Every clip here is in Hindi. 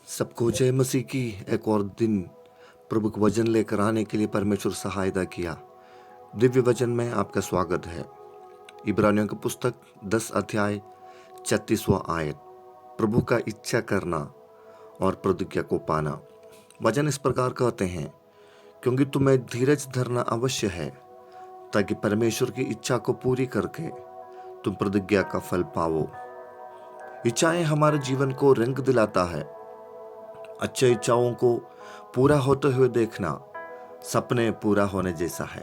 सबको जय मसीह की। एक और दिन प्रभु का वचन लेकर आने के लिए परमेश्वर सहायता किया। दिव्य वचन में आपका स्वागत है। इब्रानियों की पुस्तक 10 अध्याय 36वां आयत। प्रभु का इच्छा करना और प्रतिज्ञा को पाना। वचन इस प्रकार कहते हैं, क्योंकि तुम्हें धीरज धरना अवश्य है, ताकि परमेश्वर की इच्छा को पूरी करके तुम प्रतिज्ञा का फल पाओ। इच्छाएं हमारे जीवन को रंग दिलाता है। अच्छे इच्छाओं को पूरा होते हुए देखना सपने पूरा होने जैसा है।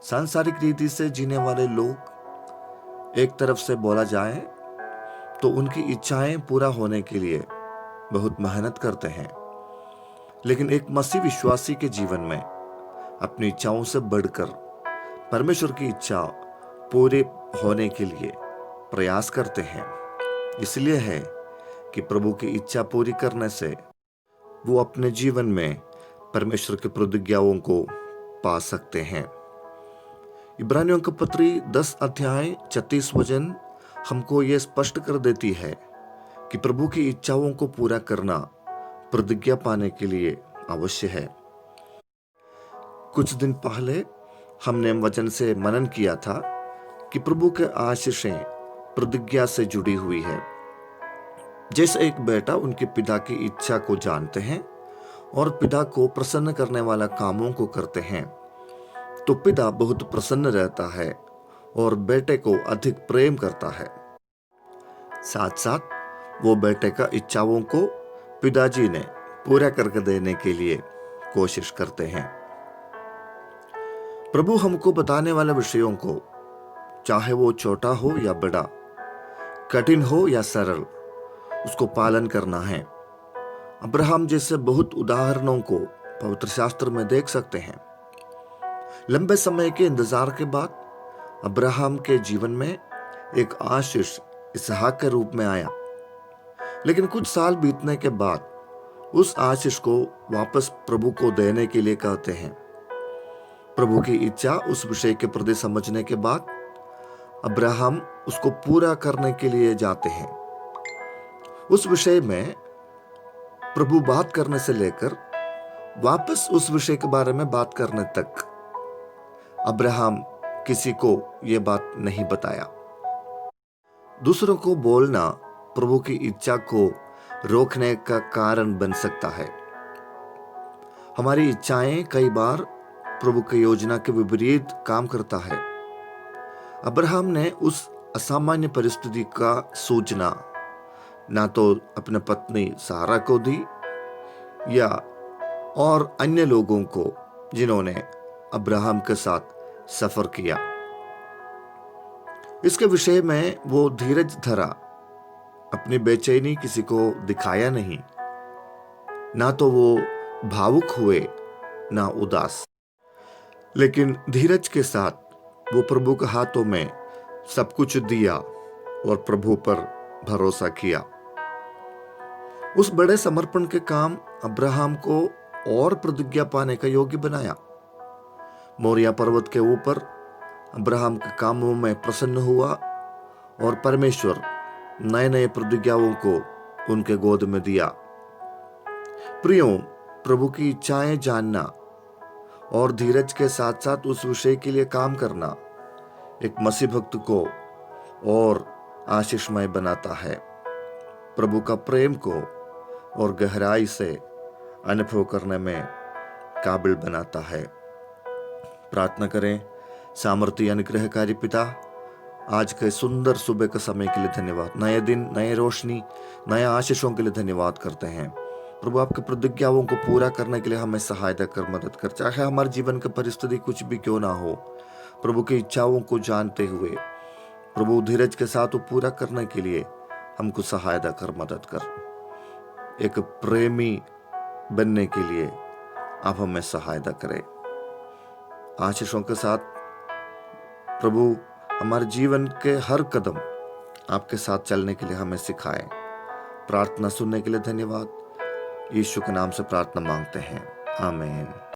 सांसारिक रीति से जीने वाले लोग, एक तरफ से बोला जाए तो उनकी इच्छाएं पूरा होने के लिए बहुत मेहनत करते हैं, लेकिन एक मसीह विश्वासी के जीवन में अपनी इच्छाओं से बढ़कर परमेश्वर की इच्छा पूरे होने के लिए प्रयास करते हैं। इसलिए है कि प्रभु की इच्छा पूरी करने से वो अपने जीवन में परमेश्वर की प्रतिज्ञाओं को पा सकते हैं। इब्रानियों की पत्री 10 अध्याय 36 वचन हमको ये स्पष्ट कर देती है कि प्रभु की इच्छाओं को पूरा करना प्रतिज्ञा पाने के लिए अवश्य है। कुछ दिन पहले हमने वचन से मनन किया था कि प्रभु के आशीषें प्रतिज्ञा से जुड़ी हुई है। जैसे एक बेटा उनके पिता की इच्छा को जानते हैं और पिता को प्रसन्न करने वाला कामों को करते हैं, तो पिता बहुत प्रसन्न रहता है और बेटे को अधिक प्रेम करता है। साथ साथ वो बेटे का इच्छाओं को पिताजी ने पूरा करके देने के लिए कोशिश करते हैं। प्रभु हमको बताने वाले विषयों को, चाहे वो छोटा हो या बड़ा, कठिन हो या सरल, उसको पालन करना है। अब्राहम जैसे बहुत उदाहरणों को पवित्र शास्त्र में देख सकते हैं। लंबे समय के इंतजार के बाद अब्राहम के जीवन में एक आशीष इसहाक के रूप में आया, लेकिन कुछ साल बीतने के बाद उस आशीष को वापस प्रभु को देने के लिए कहते हैं। प्रभु की इच्छा उस विषय के प्रति समझने के बाद अब्राहम उसको पूरा करने के लिए जाते हैं। उस विषय में प्रभु बात करने से लेकर वापस उस विषय के बारे में बात करने तक अब्राहम किसी को यह बात नहीं बताया। दूसरों को बोलना प्रभु की इच्छा को रोकने का कारण बन सकता है। हमारी इच्छाएं कई बार प्रभु की योजना के विपरीत काम करता है। अब्राहम ने उस असामान्य परिस्थिति का सूचना ना तो अपने पत्नी सारा को दी या और अन्य लोगों को जिन्होंने अब्राहम के साथ सफर किया। इसके विषय में वो धीरज धरा, अपनी बेचैनी किसी को दिखाया नहीं, ना तो वो भावुक हुए ना उदास, लेकिन धीरज के साथ वो प्रभु के हाथों में सब कुछ दिया और प्रभु पर भरोसा किया। उस बड़े समर्पण के काम अब्राहम को और प्रतिज्ञा पाने का योग्य बनाया। मोरिया पर्वत के ऊपर अब्राहम के कामों में प्रसन्न हुआ और परमेश्वर नए नए प्रतिज्ञाओं को उनके गोद में दिया। प्रियो, प्रभु की इच्छाएं जानना और धीरज के साथ साथ उस विषय के लिए काम करना एक मसीह भक्त को और आशीषमय बनाता है। प्रभु का प्रेम को और गहराई से अनुभव करने में काबिल बनाता है। प्रार्थना करें। सामर्थी अनुग्रहकारी पिता, आज के सुंदर सुबह के समय के लिए धन्यवाद। नए दिन, नए रोशनी, नए आशीषों के लिए धन्यवाद करते हैं। प्रभु, आपकी प्रतिज्ञाओं को पूरा करने के लिए हमें सहायता कर, मदद कर, चाहे हमारे जीवन की परिस्थिति कुछ भी क्यों ना हो। प्रभु की इच्छाओं को जानते हुए प्रभु धीरज के साथ वो पूरा करने के लिए हमको सहायता कर, मदद कर। एक प्रेमी बनने के लिए आप हमें सहायता करें। आशीषों के साथ प्रभु हमारे जीवन के हर कदम आपके साथ चलने के लिए हमें सिखाएं। प्रार्थना सुनने के लिए धन्यवाद। यीशु के नाम से प्रार्थना मांगते हैं, आमीन।